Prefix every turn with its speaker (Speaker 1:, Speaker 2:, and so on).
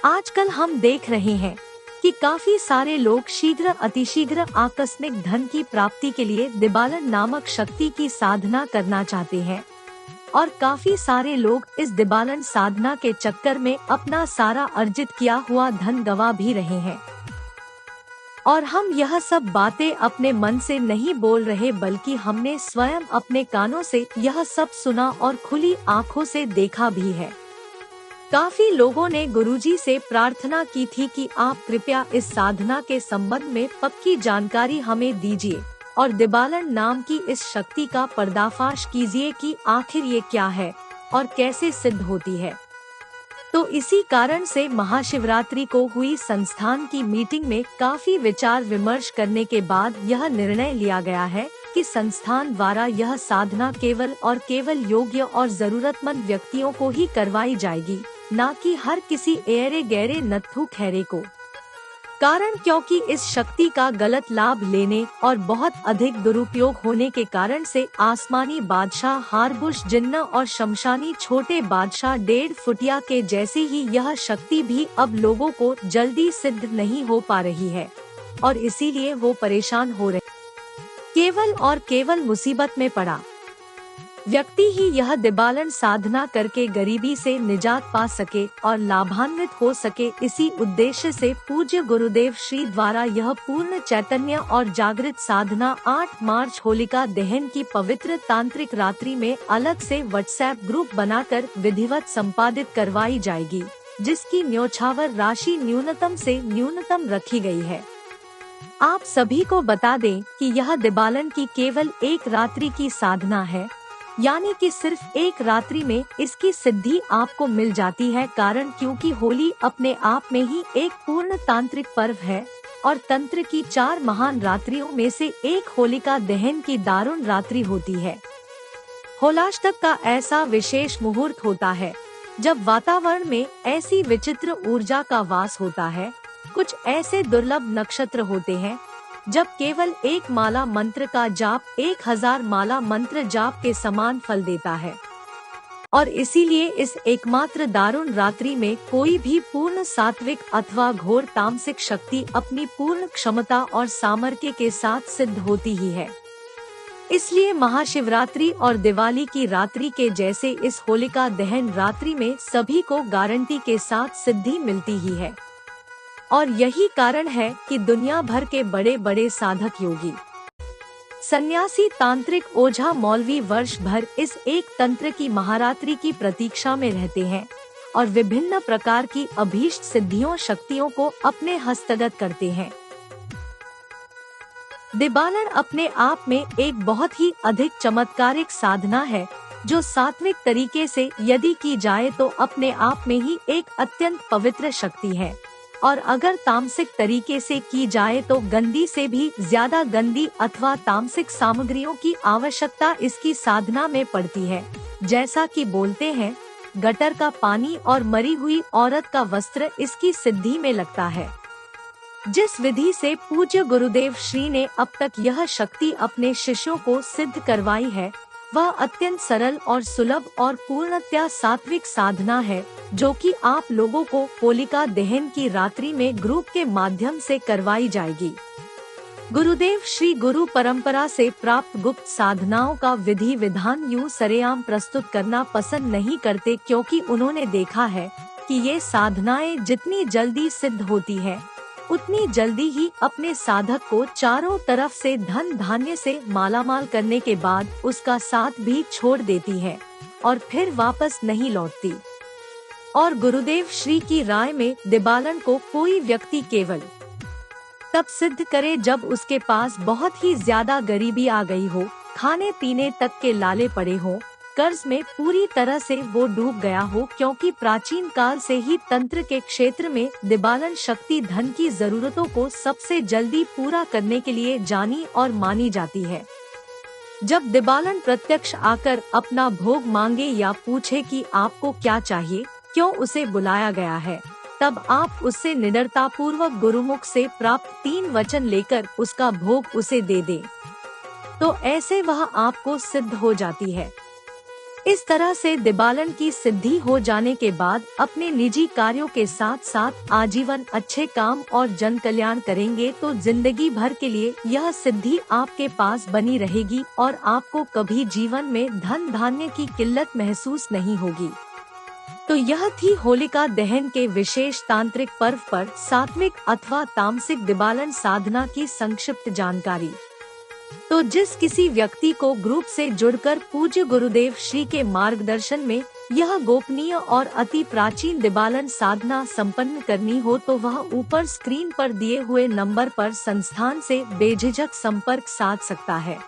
Speaker 1: आजकल हम देख रहे हैं कि काफी सारे लोग शीघ्र अतिशीघ्र आकस्मिक धन की प्राप्ति के लिए दिबालन नामक शक्ति की साधना करना चाहते हैं और काफी सारे लोग इस दिबालन साधना के चक्कर में अपना सारा अर्जित किया हुआ धन गंवा भी रहे हैं। और हम यह सब बातें अपने मन से नहीं बोल रहे, बल्कि हमने स्वयं अपने कानों से यह सब सुना और खुली आंखों से देखा भी है। काफी लोगों ने गुरुजी से प्रार्थना की थी कि आप कृपया इस साधना के संबंध में पक्की जानकारी हमें दीजिए और दिबालन नाम की इस शक्ति का पर्दाफाश कीजिए कि आखिर ये क्या है और कैसे सिद्ध होती है। तो इसी कारण से महाशिवरात्रि को हुई संस्थान की मीटिंग में काफी विचार विमर्श करने के बाद यह निर्णय लिया गया है कि संस्थान द्वारा यह साधना केवल और केवल योग्य और जरूरतमंद व्यक्तियों को ही करवाई जाएगी, न कि हर किसी एरे गहरे नत्थु खैरे को। कारण क्योंकि इस शक्ति का गलत लाभ लेने और बहुत अधिक दुरुपयोग होने के कारण से आसमानी बादशाह हारबुश जिन्न और शमशानी छोटे बादशाह 1.5 फुटिया के जैसी ही यह शक्ति भी अब लोगों को जल्दी सिद्ध नहीं हो पा रही है और इसीलिए वो परेशान हो रहे, केवल और केवल मुसीबत में पड़ा व्यक्ति ही यह दिबालन साधना करके गरीबी से निजात पा सके और लाभान्वित हो सके। इसी उद्देश्य से पूज्य गुरुदेव श्री द्वारा यह पूर्ण चैतन्य और जागृत साधना 8 मार्च होलिका दहन की पवित्र तांत्रिक रात्रि में अलग से व्हाट्सएप ग्रुप बनाकर विधिवत संपादित करवाई जाएगी, जिसकी न्योछावर राशि न्यूनतम से न्यूनतम रखी गई है। आप सभी को बता दें कि यह दिबालन की केवल एक रात्रि की साधना है, यानी कि सिर्फ एक रात्रि में इसकी सिद्धि आपको मिल जाती है। कारण क्योंकि होली अपने आप में ही एक पूर्ण तांत्रिक पर्व है और तंत्र की 4 महान रात्रियों में से एक होलिका दहन की दारुण रात्रि होती है। होलाष्टक का ऐसा विशेष मुहूर्त होता है जब वातावरण में ऐसी विचित्र ऊर्जा का वास होता है। कुछ ऐसे दुर्लभ नक्षत्र होते हैं जब केवल एक माला मंत्र का जाप 1000 माला मंत्र जाप के समान फल देता है और इसीलिए इस एकमात्र दारुण रात्रि में कोई भी पूर्ण सात्विक अथवा घोर तामसिक शक्ति अपनी पूर्ण क्षमता और सामर्थ्य के साथ सिद्ध होती ही है। इसलिए महाशिवरात्रि और दिवाली की रात्रि के जैसे इस होलिका दहन रात्रि में सभी को गारंटी के साथ सिद्धि मिलती ही है और यही कारण है कि दुनिया भर के बड़े बड़े साधक योगी, सन्यासी, तांत्रिक, ओझा, मौलवी वर्ष भर इस एक तंत्र की महारात्रि की प्रतीक्षा में रहते हैं और विभिन्न प्रकार की अभीष्ट सिद्धियों शक्तियों को अपने हस्तगत करते हैं। दिबालन अपने आप में एक बहुत ही अधिक चमत्कारिक साधना है जो सात्विक तरीके से यदि की जाए तो अपने आप में ही एक अत्यंत पवित्र शक्ति है और अगर तामसिक तरीके से की जाए तो गंदी से भी ज्यादा गंदी अथवा तामसिक सामग्रियों की आवश्यकता इसकी साधना में पड़ती है। जैसा कि बोलते हैं, गटर का पानी और मरी हुई औरत का वस्त्र इसकी सिद्धि में लगता है। जिस विधि से पूज्य गुरुदेव श्री ने अब तक यह शक्ति अपने शिष्यों को सिद्ध करवाई है वह अत्यंत सरल और सुलभ और पूर्णतया सात्विक साधना है जो कि आप लोगों को होलिका दहन की रात्रि में ग्रुप के माध्यम से करवाई जाएगी। गुरुदेव श्री गुरु परंपरा से प्राप्त गुप्त साधनाओं का विधि विधान यूं सरेआम प्रस्तुत करना पसंद नहीं करते, क्योंकि उन्होंने देखा है कि ये साधनाएं जितनी जल्दी सिद्ध होती है उतनी जल्दी ही अपने साधक को चारों तरफ से धन धान्य से मालामाल करने के बाद उसका साथ भी छोड़ देती है और फिर वापस नहीं लौटती। और गुरुदेव श्री की राय में दिबालन को कोई व्यक्ति केवल तब सिद्ध करे जब उसके पास बहुत ही ज्यादा गरीबी आ गई हो, खाने पीने तक के लाले पड़े हो, कर्ज में पूरी तरह से वो डूब गया हो, क्योंकि प्राचीन काल से ही तंत्र के क्षेत्र में दिबालन शक्ति धन की जरूरतों को सबसे जल्दी पूरा करने के लिए जानी और मानी जाती है। जब दिबालन प्रत्यक्ष आकर अपना भोग मांगे या पूछे कि आपको क्या चाहिए, क्यों उसे बुलाया गया है, तब आप उससे निडरता पूर्वक गुरुमुख से प्राप्त 3 वचन लेकर उसका भोग उसे दे दे तो ऐसे वह आपको सिद्ध हो जाती है। इस तरह से दिबालन की सिद्धि हो जाने के बाद अपने निजी कार्यों के साथ साथ आजीवन अच्छे काम और जन कल्याण करेंगे तो जिंदगी भर के लिए यह सिद्धि आपके पास बनी रहेगी और आपको कभी जीवन में धन धान्य की किल्लत महसूस नहीं होगी। तो यह थी होलिका दहन के विशेष तांत्रिक पर्व पर सात्विक अथवा तामसिक दिबालन साधना की संक्षिप्त जानकारी। तो जिस किसी व्यक्ति को ग्रुप से जुड़कर पूज्य गुरुदेव श्री के मार्गदर्शन में यह गोपनीय और अति प्राचीन दिबालन साधना संपन्न करनी हो तो वह ऊपर स्क्रीन पर दिए हुए नंबर पर संस्थान से बेझिझक संपर्क साध सकता है।